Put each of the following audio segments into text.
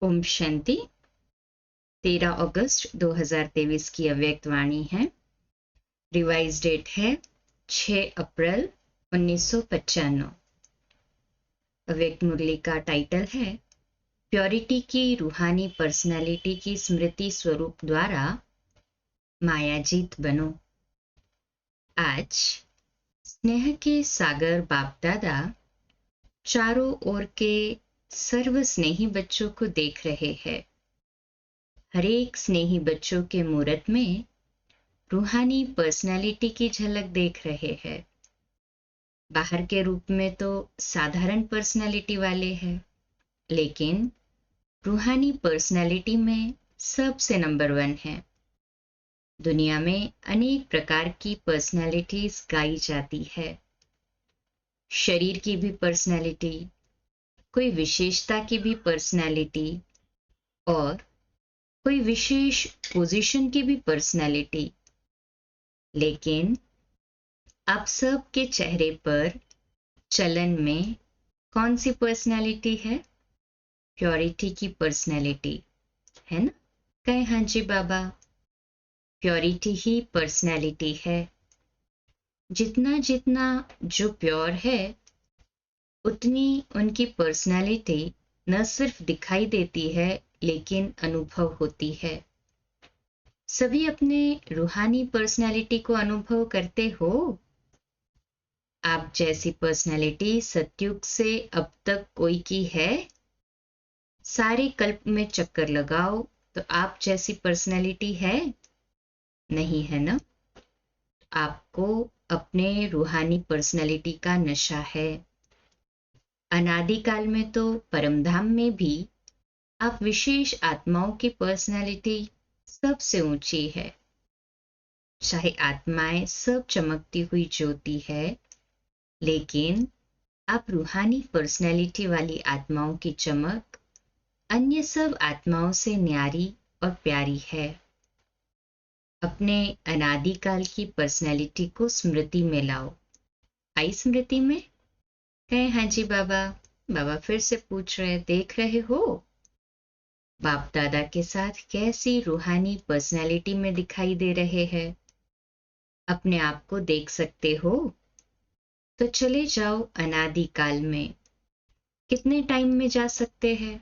ओम शांति। 13 अगस्त 2023 की अव्यक्त वाणी है। रिवाइज डेट है 6 अप्रैल 1995। अव्यक्त मुरली का टाइटल है प्योरिटी की रूहानी पर्सनालिटी की स्मृति स्वरूप द्वारा मायाजीत बनो। आज स्नेह के सागर बाप दादा चारों ओर के सर्व स्नेही बच्चों को देख रहे हैं। हरेक स्नेही बच्चों के मूरत में रूहानी पर्सनालिटी की झलक देख रहे हैं। बाहर के रूप में तो साधारण पर्सनालिटी वाले हैं, लेकिन रूहानी पर्सनालिटी में सबसे नंबर 1 है। दुनिया में अनेक प्रकार की पर्सनालिटीज गाई जाती है। शरीर की भी पर्सनालिटी, कोई विशेषता की भी पर्सनालिटी और कोई विशेष पोजीशन की भी पर्सनालिटी। लेकिन आप सब के चेहरे पर चलन में कौन सी पर्सनालिटी है? प्योरिटी की पर्सनालिटी है ना? कहे हाँ जी बाबा, प्योरिटी ही पर्सनालिटी है। जितना जितना जो प्योर है उतनी उनकी पर्सनालिटी न सिर्फ दिखाई देती है लेकिन अनुभव होती है। सभी अपने रूहानी पर्सनालिटी को अनुभव करते हो। आप जैसी पर्सनालिटी सतयुग से अब तक कोई की है? सारे कल्प में चक्कर लगाओ तो आप जैसी पर्सनालिटी है? नहीं है ना? आपको अपने रूहानी पर्सनालिटी का नशा है। अनादिकाल में तो परमधाम में भी आप विशेष आत्माओं की पर्सनालिटी सबसे ऊंची है। चाहे आत्माएं सब चमकती हुई ज्योति है, लेकिन आप रूहानी पर्सनैलिटी वाली आत्माओं की चमक अन्य सब आत्माओं से न्यारी और प्यारी है। अपने अनादिकाल की पर्सनैलिटी को स्मृति में लाओ। आई स्मृति में? कहे हाँ जी बाबा। बाबा फिर से पूछ रहे, देख रहे हो बाप दादा के साथ कैसी रूहानी पर्सनैलिटी में दिखाई दे रहे हैं? अपने आप को देख सकते हो? तो चले जाओ अनादिकाल में। कितने टाइम में जा सकते हैं?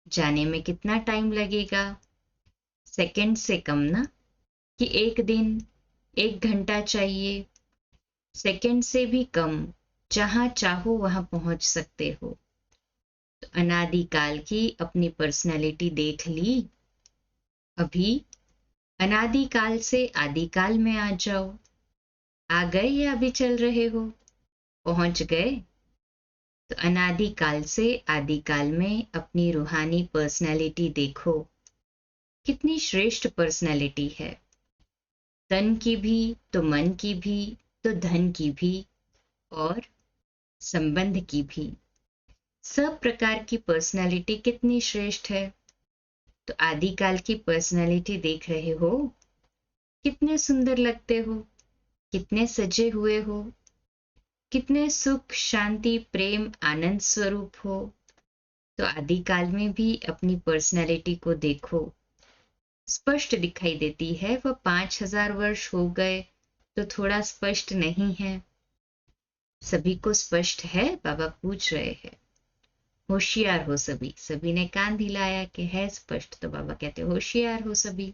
जाने में कितना टाइम लगेगा? सेकंड से कम ना? कि एक दिन, 1 घंटा चाहिए? सेकंड से भी कम, जहां चाहो वहां पहुंच सकते हो। तो अनादिकाल की अपनी पर्सनैलिटी देख ली। अभी अनादिकाल से आदिकाल में आ जाओ। आ गए या अभी चल रहे हो? पहुंच गए? तो अनादिकाल से आदिकाल में अपनी रूहानी पर्सनैलिटी देखो। कितनी श्रेष्ठ पर्सनैलिटी है। तन की भी तो मन की भी तो धन की भी और संबंध की भी, सब प्रकार की पर्सनैलिटी कितनी श्रेष्ठ है। तो आदिकाल की पर्सनैलिटी देख रहे हो? कितने सुंदर लगते हो, कितने सजे हुए हो, कितने सुख शांति प्रेम आनंद स्वरूप हो। तो आदिकाल में भी अपनी पर्सनैलिटी को देखो। स्पष्ट दिखाई देती है। वह 5000 वर्ष हो गए तो थोड़ा स्पष्ट नहीं है? सभी को स्पष्ट है? बाबा पूछ रहे हैं। होशियार हो सभी? सभी ने कान हिलाया कि है स्पष्ट। तो बाबा कहते होशियार हो सभी।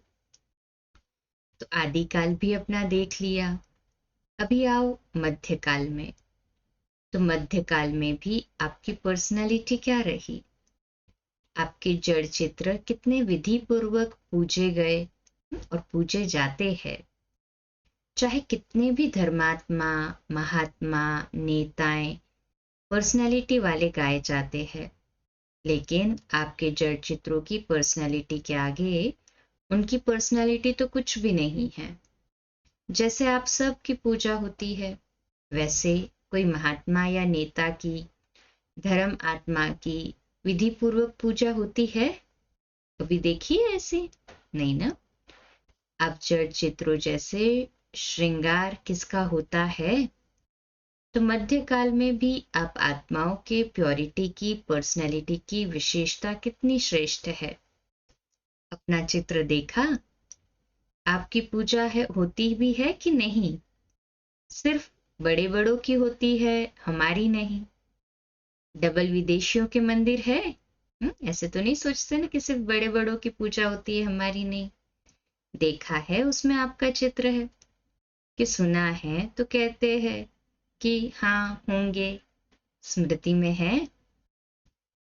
तो आदिकाल भी अपना देख लिया। अभी आओ मध्यकाल में। तो मध्यकाल में भी आपकी पर्सनैलिटी क्या रही? आपके जड़ चित्र कितने विधि पूर्वक पूजे गए और पूजे जाते हैं। चाहे कितने भी धर्मात्मा महात्मा नेताएं पर्सनैलिटी वाले गाए जाते हैं, लेकिन आपके जड़ चित्रों की पर्सनैलिटी के आगे उनकी पर्सनैलिटी तो कुछ भी नहीं है। जैसे आप सब की पूजा होती है, वैसे कोई महात्मा या नेता की, धर्म आत्मा की विधि पूर्वक पूजा होती है? कभी देखी है ऐसी? नहीं ना? अब जड़ चित्रों जैसे श्रृंगार किसका होता है? तो मध्यकाल में भी आप आत्माओं के प्योरिटी की, पर्सनैलिटी की विशेषता कितनी श्रेष्ठ है। अपना चित्र देखा, आपकी पूजा है होती भी है कि नहीं? सिर्फ बड़े बड़ों की होती है, हमारी नहीं। डबल विदेशियों के मंदिर है, ऐसे तो नहीं सोचते ना कि सिर्फ बड़े बड़ों की पूजा होती है, हमारी नहीं। देखा है उसमें आपका चित्र है कि सुना है तो कहते हैं कि हाँ होंगे, स्मृति में है।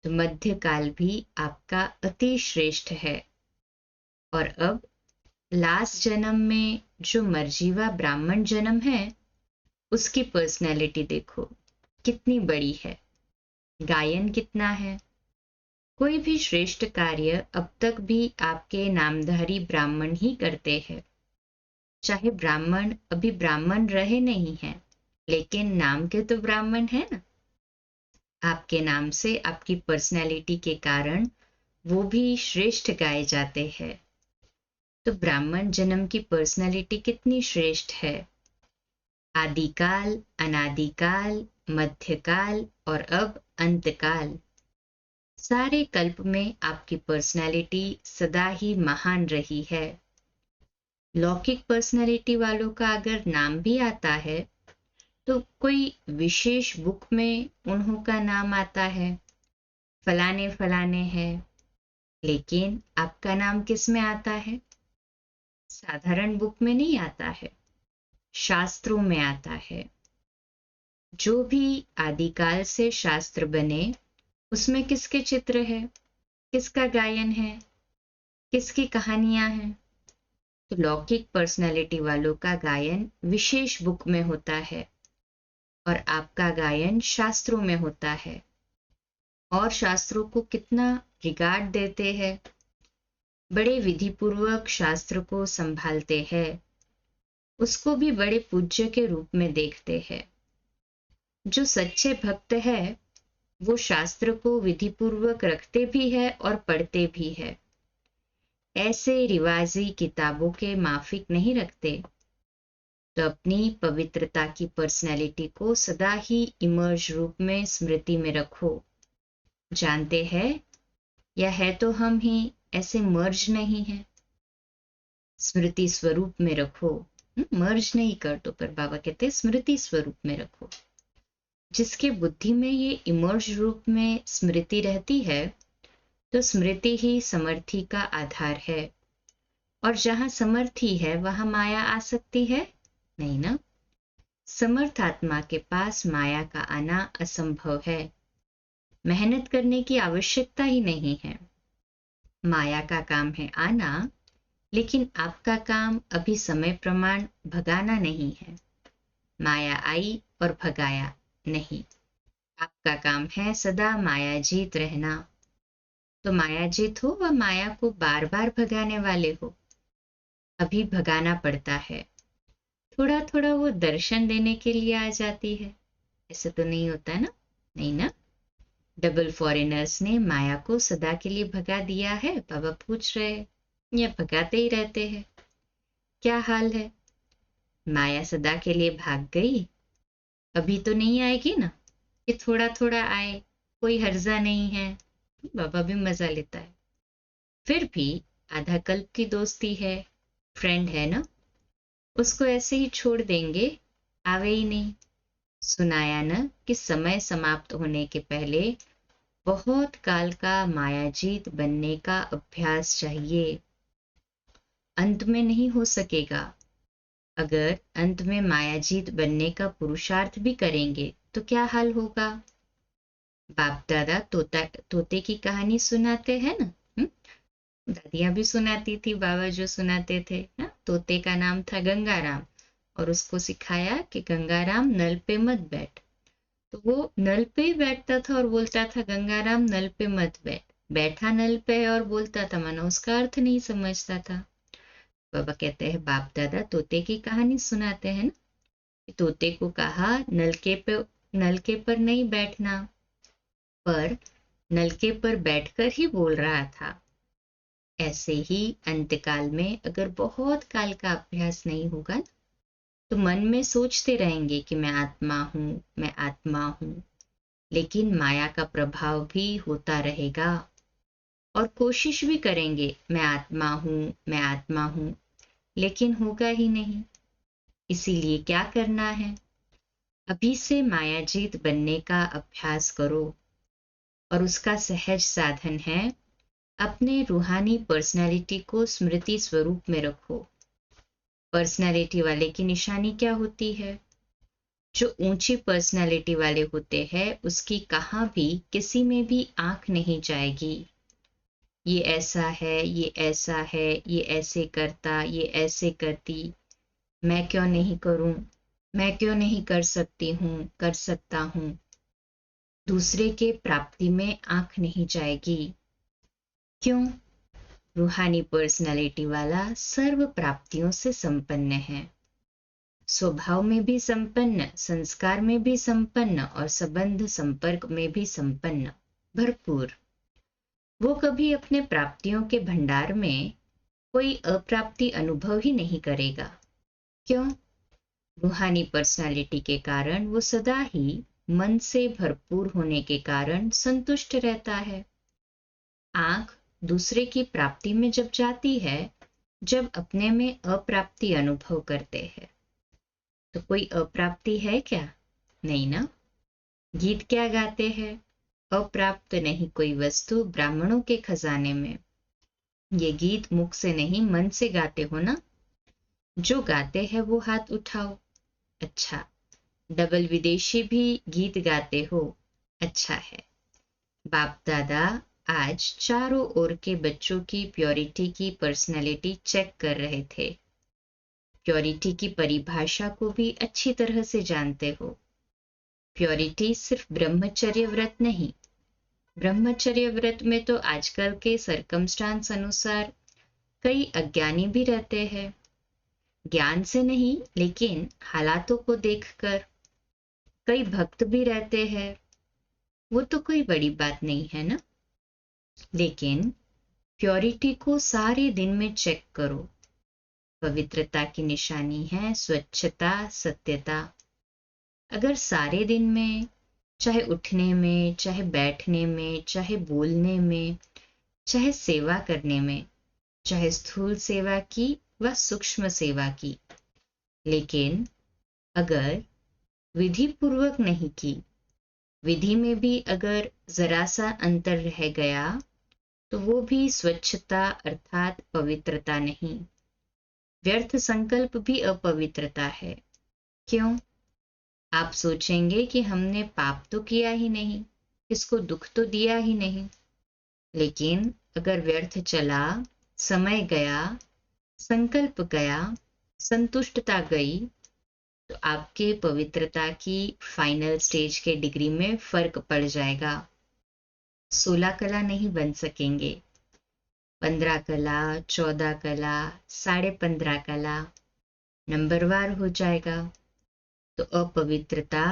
तो मध्यकाल भी आपका अति श्रेष्ठ है। और अब लास्ट जन्म में जो मर्जीवा ब्राह्मण जन्म है, उसकी पर्सनैलिटी देखो कितनी बड़ी है, गायन कितना है। कोई भी श्रेष्ठ कार्य अब तक भी आपके नामधारी ब्राह्मण ही करते हैं। चाहे ब्राह्मण अभी ब्राह्मण रहे नहीं हैं, लेकिन नाम के तो ब्राह्मण है ना। आपके नाम से, आपकी पर्सनैलिटी के कारण वो भी श्रेष्ठ गाए जाते हैं। तो ब्राह्मण जन्म की पर्सनैलिटी कितनी श्रेष्ठ है। आदिकाल, अनादिकाल, मध्यकाल और अब अंतकाल, सारे कल्प में आपकी पर्सनैलिटी सदा ही महान रही है। लौकिक पर्सनैलिटी वालों का अगर नाम भी आता है तो कोई विशेष बुक में उन्हों का नाम आता है, फलाने फलाने है। लेकिन आपका नाम किस में आता है? साधारण बुक में नहीं आता है, शास्त्रों में आता है। जो भी आदिकाल से शास्त्र बने, उसमें किसके चित्र है, किसका गायन है, किसकी कहानियां हैं? तो लौकिक पर्सनैलिटी वालों का गायन विशेष बुक में होता है और आपका गायन शास्त्रों में होता है। और शास्त्रों को कितना रिगार्ड देते हैं, बड़े विधिपूर्वक शास्त्र को संभालते हैं, उसको भी बड़े पूज्य के रूप में देखते हैं। जो सच्चे भक्त है वो शास्त्र को विधिपूर्वक रखते भी है और पढ़ते भी है। ऐसे रिवाजी किताबों के माफिक नहीं रखते। तो अपनी पवित्रता की पर्सनैलिटी को सदा ही इमर्ज रूप में स्मृति में रखो। जानते हैं या है तो हम ही ऐसे मर्ज नहीं है, स्मृति स्वरूप में रखो। मर्ज नहीं कर दो, पर बाबा कहते स्मृति स्वरूप में रखो। जिसके बुद्धि में ये इमर्ज रूप में स्मृति रहती है, तो स्मृति ही समर्थी का आधार है। और जहां समर्थी है वहां माया आ सकती है नहीं ना। समर्थ आत्मा के पास माया का आना असंभव है। मेहनत करने की आवश्यकता ही नहीं है। माया का काम है आना, लेकिन आपका काम अभी समय प्रमाण भगाना नहीं है। माया आई और भगाया नहीं, आपका काम है सदा माया जीत रहना। तो माया जीत हो व माया को बार बार भगाने वाले हो, अभी भगाना पड़ता है। थोड़ा थोड़ा वो दर्शन देने के लिए आ जाती है, ऐसे तो नहीं होता ना, नहीं ना। डबल फॉरेनर्स ने माया को सदा के लिए भगा दिया है, बाबा पूछ रहे या भगाते ही रहते हैं? क्या हाल है? माया सदा के लिए भाग गई, अभी तो नहीं आएगी ना कि थोड़ा थोड़ा आए, कोई हर्जा नहीं है। बाबा भी मजा लेता है। फिर भी आधा कल्प की दोस्ती है, फ्रेंड है ना, उसको ऐसे ही छोड़ देंगे? आवे ही नहीं। सुनाया न कि समय समाप्त होने के पहले बहुत काल का मायाजीत बनने का अभ्यास चाहिए। अंत में नहीं हो सकेगा। अगर अंत में मायाजीत बनने का पुरुषार्थ भी करेंगे तो क्या हाल होगा? बाप दादा तोते की कहानी सुनाते हैं ना, दादियां भी सुनाती थी, बाबा जो सुनाते थे ना। तोते का नाम था गंगाराम और उसको सिखाया कि गंगाराम नल पे मत बैठ। तो वो नल पे ही बैठता था और बोलता था गंगाराम नल पे मत बैठ। बैठा नल पे और बोलता था, मानो उसका अर्थ नहीं समझता था। बाबा कहते हैं बाप दादा तोते की कहानी सुनाते हैं ना। तोते को कहा नलके पर नहीं बैठना, पर नलके पर बैठकर ही बोल रहा था। ऐसे ही अंतकाल में अगर बहुत काल का अभ्यास नहीं होगा तो मन में सोचते रहेंगे कि मैं आत्मा हूँ, मैं आत्मा हूँ, लेकिन माया का प्रभाव भी होता रहेगा और कोशिश भी करेंगे मैं आत्मा हूँ, मैं आत्मा हूँ, लेकिन होगा ही नहीं। इसीलिए क्या करना है, अभी से मायाजीत बनने का अभ्यास करो। और उसका सहज साधन है अपने रूहानी पर्सनालिटी को स्मृति स्वरूप में रखो। पर्सनालिटी वाले की निशानी क्या होती है? जो ऊंची पर्सनालिटी वाले होते हैं उसकी कहाँ भी किसी में भी आंख नहीं जाएगी। ये ऐसा है, ये ऐसा है, ये ऐसे करता, ये ऐसे करती, मैं क्यों नहीं करूं, मैं क्यों नहीं कर सकती हूँ, कर सकता हूँ। दूसरे के प्राप्ति में आंख नहीं जाएगी। क्यों? रूहानी पर्सनालिटी वाला सर्व प्राप्तियों से संपन्न है, स्वभाव में भी संपन्न, संस्कार में भी संपन्न और संबंध संपर्क में भी संपन्न, भरपूर। वो कभी अपने प्राप्तियों के भंडार में कोई अप्राप्ति अनुभव ही नहीं करेगा। क्यों? रूहानी पर्सनालिटी के कारण वो सदा ही मन से भरपूर होने के कारण संतुष्ट रहता है। आंख दूसरे की प्राप्ति में जब जाती है, जब अपने में अप्राप्ति अनुभव करते हैं, तो कोई अप्राप्ति है क्या? नहीं ना। गीत क्या गाते हैं? अप्राप्त नहीं कोई वस्तु ब्राह्मणों के खजाने में। ये गीत मुख से नहीं मन से गाते हो ना? जो गाते हैं वो हाथ उठाओ। अच्छा, डबल विदेशी भी गीत गाते हो, अच्छा है। बाप दादा आज चारों ओर के बच्चों की प्योरिटी की पर्सनैलिटी चेक कर रहे थे। प्योरिटी की परिभाषा को भी अच्छी तरह से जानते हो। प्योरिटी सिर्फ ब्रह्मचर्य व्रत नहीं। ब्रह्मचर्य व्रत में तो आजकल के सरकमस्टांस अनुसार कई अज्ञानी भी रहते हैं, ज्ञान से नहीं लेकिन हालातों को देखकर। कई भक्त भी रहते हैं, वो तो कोई बड़ी बात नहीं है ना। लेकिन प्योरिटी को सारे दिन में चेक करो। पवित्रता की निशानी है स्वच्छता, सत्यता। अगर सारे दिन में, चाहे उठने में, चाहे बैठने में, चाहे बोलने में, चाहे सेवा करने में, चाहे स्थूल सेवा की व सूक्ष्म सेवा की, लेकिन अगर विधि पूर्वक नहीं की, विधि में भी अगर जरा सा अंतर रह गया, तो वो भी स्वच्छता अर्थात पवित्रता नहीं। व्यर्थ संकल्प भी अपवित्रता है। क्यों? आप सोचेंगे कि हमने पाप तो किया ही नहीं, किसको दुख तो दिया ही नहीं। लेकिन अगर व्यर्थ चला, समय गया, संकल्प गया, संतुष्टता गई, तो आपके पवित्रता की फाइनल स्टेज के डिग्री में फर्क पड़ जाएगा। 16 कला नहीं बन सकेंगे, 15 कला, 14 कला, 15.5 कला, नंबरवार हो जाएगा। तो अपवित्रता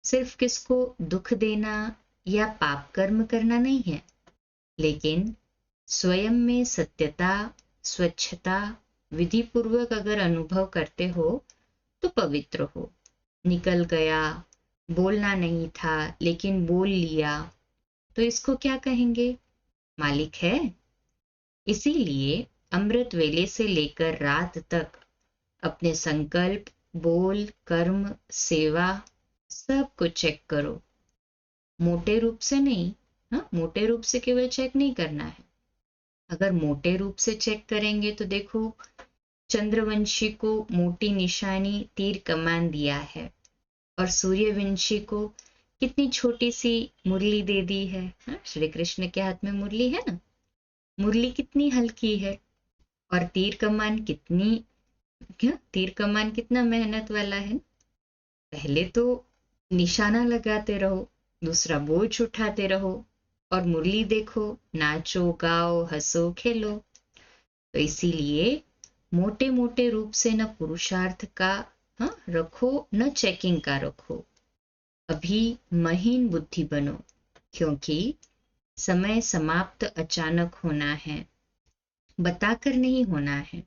सिर्फ किसको दुख देना या पाप कर्म करना नहीं है, लेकिन स्वयं में सत्यता, स्वच्छता विधि पूर्वक अगर अनुभव करते हो तो पवित्र हो। निकल गया, बोलना नहीं था लेकिन बोल लिया, तो इसको क्या कहेंगे? मालिक है। इसीलिए अमृत वेले से लेकर रात तक अपने संकल्प, बोल, कर्म, सेवा सब को चेक करो। मोटे रूप से नहीं, हाँ, मोटे रूप से केवल चेक नहीं करना है। अगर मोटे रूप से चेक करेंगे तो देखो, चंद्रवंशी को मोटी निशानी तीर कमान दिया है और सूर्यवंशी को कितनी छोटी सी मुरली दे दी है। हाँ, श्री कृष्ण के हाथ में मुरली है ना, मुरली कितनी हल्की है। और तीर कमान कितनी, क्या तीर कमान कितना मेहनत वाला है। पहले तो निशाना लगाते रहो, दूसरा बोझ उठाते रहो, और मुरली देखो, नाचो, गाओ, हंसो, खेलो। तो इसीलिए मोटे मोटे रूप से न पुरुषार्थ का रखो, न चेकिंग का रखो। अभी महीन बुद्धि बनो, क्योंकि समय समाप्त अचानक होना है, बताकर नहीं होना है।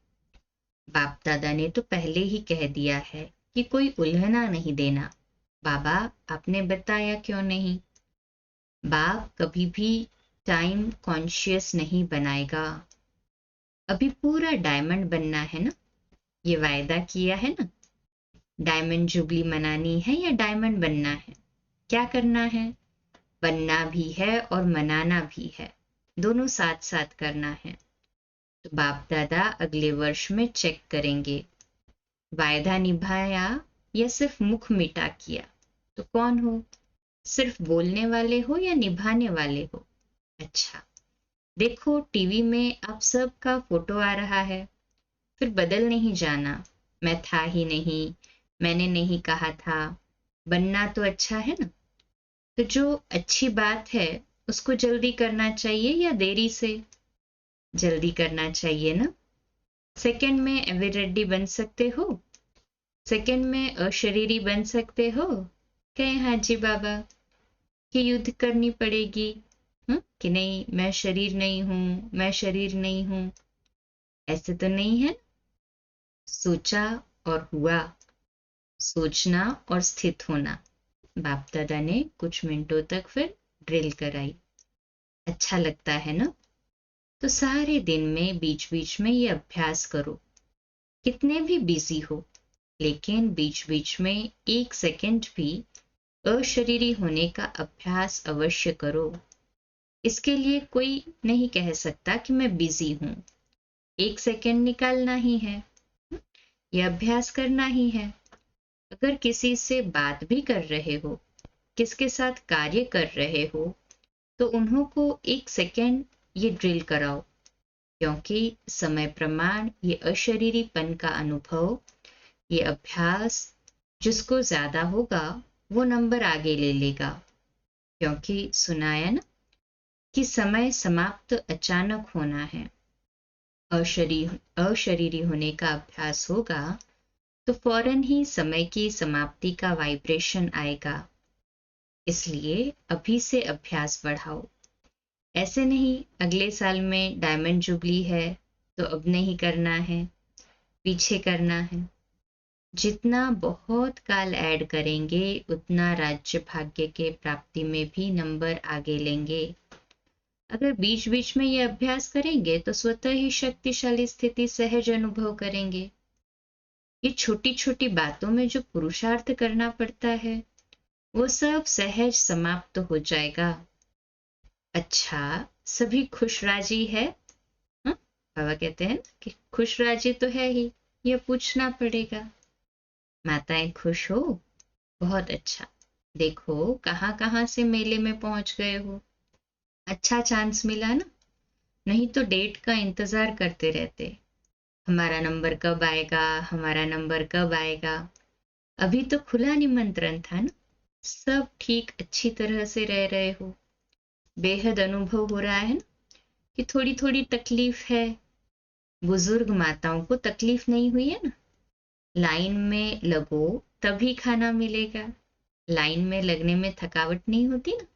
बाप दादा ने तो पहले ही कह दिया है कि कोई उलझना नहीं देना। बाबा आपने बताया क्यों नहीं? बाप कभी भी टाइम कॉन्शियस नहीं बनाएगा। अभी पूरा डायमंड बनना है ना, ये वायदा किया है ना। डायमंड जुबली मनानी है या डायमंड बनना है? क्या करना है? बनना भी है और मनाना भी है, दोनों साथ साथ करना है। तो बाप दादा अगले वर्ष में चेक करेंगे, वायदा निभाया या सिर्फ मुख मिटा किया। तो कौन हो, सिर्फ बोलने वाले हो या निभाने वाले हो? अच्छा, देखो टीवी में आप सबका फोटो आ रहा है, फिर बदल नहीं जाना, मैं था ही नहीं, मैंने नहीं कहा था। बनना तो अच्छा है ना। तो जो अच्छी बात है उसको जल्दी करना चाहिए या देरी से? जल्दी करना चाहिए ना। सेकंड में एविरेड्डी बन सकते हो, सेकंड में अशरीरी बन सकते हो। कहे हाजी बाबा कि युद्ध करनी पड़ेगी, कि नहीं मैं शरीर नहीं हूं, मैं शरीर नहीं हूं। ऐसे तो नहीं है। सोचा और हुआ, सोचना और स्थित होना। बाप दादा ने कुछ मिनटों तक फिर ड्रिल कराई। अच्छा लगता है ना? तो सारे दिन में बीच बीच में ये अभ्यास करो, कितने भी बिजी हो, लेकिन बीच बीच में 1 सेकंड भी अशरीरी होने का अभ्यास अवश्य करो। इसके लिए कोई नहीं कह सकता कि मैं बिजी हूं। 1 सेकंड निकालना ही है, यह अभ्यास करना ही है। अगर किसी से बात भी कर रहे हो, किसके साथ कार्य कर रहे हो, तो उन्हों को 1 सेकंड ये ड्रिल कराओ, क्योंकि समय प्रमाण ये अशरीरीपन का अनुभव, ये अभ्यास जिसको ज्यादा होगा वो नंबर आगे ले लेगा। क्योंकि सुनाया ना कि समय समाप्त अचानक होना है। अशरीरी होने का अभ्यास होगा तो फौरन ही समय की समाप्ति का वाइब्रेशन आएगा। इसलिए अभी से अभ्यास बढ़ाओ। ऐसे नहीं अगले साल में डायमंड जुबली है तो अब नहीं करना है, पीछे करना है। जितना बहुत काल ऐड करेंगे उतना राज्य भाग्य के प्राप्ति में भी नंबर आगे लेंगे। अगर बीच बीच में ये अभ्यास करेंगे तो स्वतः ही शक्तिशाली स्थिति सहज अनुभव करेंगे। ये छोटी छोटी बातों में जो पुरुषार्थ करना पड़ता है वो सब सहज समाप्त हो जाएगा। अच्छा, सभी खुश राजी है? बाबा कहते हैं कि खुश राजी तो है ही, यह पूछना पड़ेगा। माताएं खुश हो? बहुत अच्छा। देखो कहाँ कहाँ से मेले में पहुंच गए हो। अच्छा चांस मिला ना, नहीं तो डेट का इंतजार करते रहते, हमारा नंबर कब आएगा, हमारा नंबर कब आएगा। अभी तो खुला निमंत्रण था ना, सब ठीक अच्छी तरह से रह रहे हो। बेहद अनुभव हो रहा है ना कि थोड़ी थोड़ी तकलीफ है। बुजुर्ग माताओं को तकलीफ नहीं हुई है ना। लाइन में लगो तभी खाना मिलेगा, लाइन में लगने में थकावट नहीं होती ना,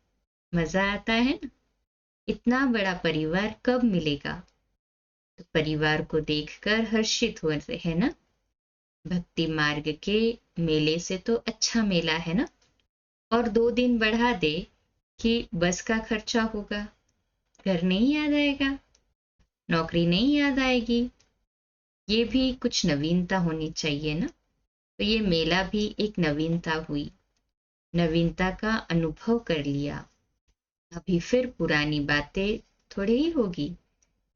मजा आता है ना। इतना बड़ा परिवार कब मिलेगा? तो परिवार को देखकर हर्षित हो रहे हैं ना। भक्ति मार्ग के मेले से तो अच्छा मेला है ना। और 2 दिन बढ़ा दे कि बस का खर्चा होगा, घर नहीं याद आएगा, नौकरी नहीं याद आएगी। ये भी कुछ नवीनता होनी चाहिए ना। तो ये मेला भी एक नवीनता हुई, नवीनता का अनुभव कर लिया। अभी फिर पुरानी बातें थोड़ी ही होगी,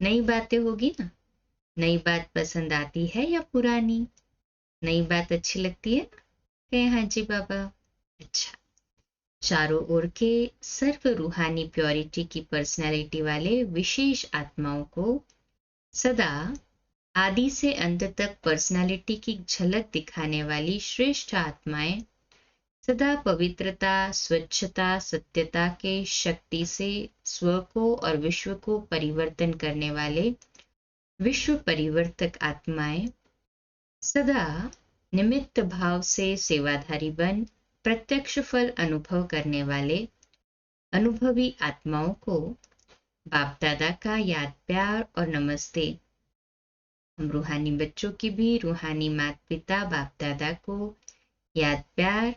नई बातें होगी ना। नई बात पसंद आती है या पुरानी? नई बात अच्छी लगती है ना? कहे हाँ जी बाबा। अच्छा, चारों ओर के सर्व रूहानी प्योरिटी की पर्सनैलिटी वाले विशेष आत्माओं को सदा आदि से अंत तक पर्सनैलिटी की झलक दिखाने वाली श्रेष्ठ आत्माएं, सदा पवित्रता, स्वच्छता, सत्यता के शक्ति से स्व को और विश्व को परिवर्तन करने वाले विश्व परिवर्तक आत्माएं, सदा निमित्त भाव से सेवाधारी बन प्रत्यक्ष फल अनुभव करने वाले अनुभवी आत्माओं को बाप दादा का याद प्यार और नमस्ते। हम रूहानी बच्चों की भी रूहानी माता पिता बाप दादा को याद प्यार,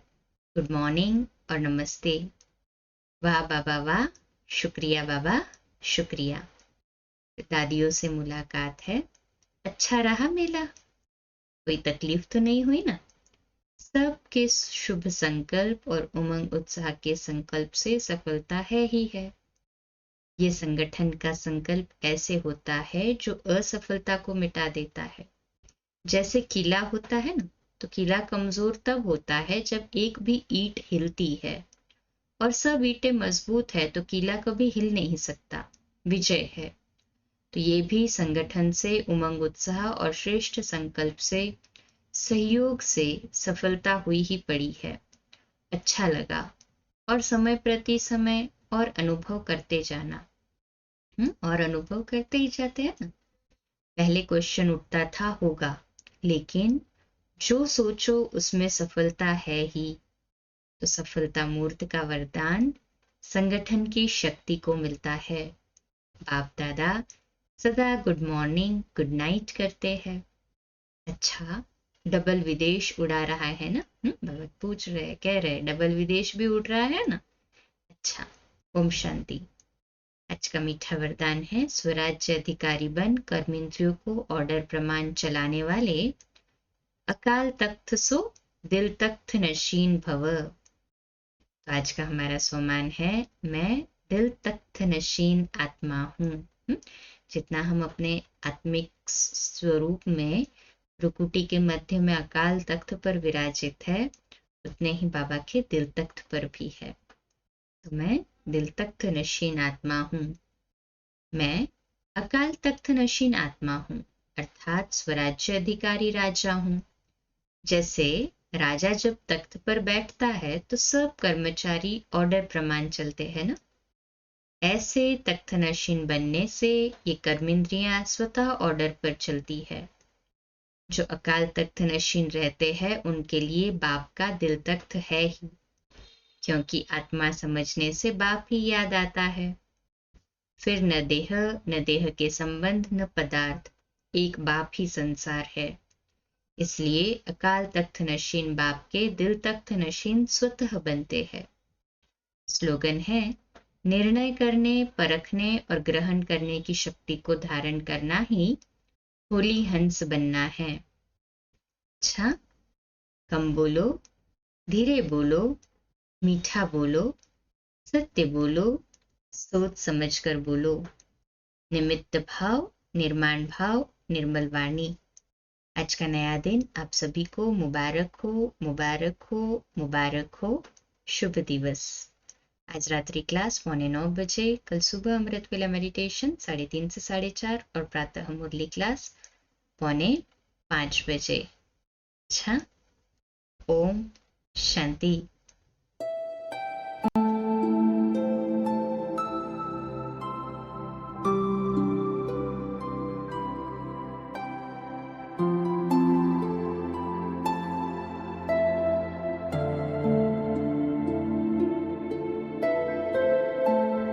गुड मॉर्निंग और नमस्ते। वाह बाबा वाह, शुक्रिया बाबा शुक्रिया। दादियों से मुलाकात है, अच्छा रहा मेला, कोई तकलीफ तो नहीं हुई ना? सबके शुभ संकल्प और उमंग उत्साह के संकल्प से सफलता है ही है। ये संगठन का संकल्प ऐसे होता है जो असफलता को मिटा देता है। जैसे किला होता है ना, तो किला कमजोर तब होता है जब एक भी ईंट हिलती है, और सब ईंटें मजबूत है तो किला कभी हिल नहीं सकता, विजय है। तो ये भी संगठन से उमंग उत्साह और श्रेष्ठ संकल्प से सहयोग से सफलता हुई ही पड़ी है। अच्छा लगा, और समय प्रति समय और अनुभव करते जाना। और अनुभव करते ही जाते हैं ना। पहले क्वेश्चन उठता था होगा, लेकिन जो सोचो उसमें सफलता है ही। तो सफलता मूर्त का वरदान संगठन की शक्ति को मिलता है। बाप दादा सदा गुड मॉर्निंग गुड नाइट करते हैं। अच्छा, डबल विदेश उड़ा रहा है ना? बाबा पूछ रहे, कह रहे डबल विदेश भी उड़ रहा है ना? अच्छा, ओम शांति। आज का मीठा वरदान है, स्वराज्य अधिकारी बन कर्मेंद्रियों को ऑर्डर प्रमाण चलाने वाले अकाल तख्त सो दिल तख्त नशीन भव। तो आज का हमारा स्वमान है, मैं दिल तख्त नशीन आत्मा हूँ। जितना हम अपने आत्मिक स्वरूप में भ्रुकुटी के मध्य में अकाल तख्त पर विराजित है, उतने ही बाबा के दिल तख्त पर भी है। तो मैं दिल तख्त नशीन आत्मा हूँ, मैं अकाल तख्त नशीन आत्मा हूँ, अर्थात स्वराज्य अधिकारी राजा हूँ। जैसे राजा जब तख्त पर बैठता है तो सब कर्मचारी ऑर्डर प्रमाण चलते हैं ना, ऐसे तख्त नशीन बनने से ये कर्मेंद्रियां स्वतः ऑर्डर पर चलती है। जो अकाल तख्त नशीन रहते हैं उनके लिए बाप का दिल तख्त है ही, क्योंकि आत्मा समझने से बाप ही याद आता है। फिर न देह के संबंध न पदार्थ, एक बाप ही संसार है। इसलिए अकाल तख्त नशीन बाप के दिल तख्त नशीन स्वतः बनते हैं। स्लोगन है, निर्णय करने, परखने और ग्रहण करने की शक्ति को धारण करना ही होली हंस बनना है। अच्छा, कम बोलो, धीरे बोलो, मीठा बोलो, सत्य बोलो, सोच समझ कर बोलो, निमित्त भाव, निर्माण भाव, निर्मल वाणी। आज का नया दिन आप सभी को मुबारक हो, मुबारक हो, मुबारक हो। शुभ दिवस। आज रात्रि क्लास 8:45 बजे, कल सुबह अमृत वेला मेडिटेशन 3:30 से 4:30 और प्रातः मुरली क्लास 4:45 बजे। अच्छा, ओम शांति।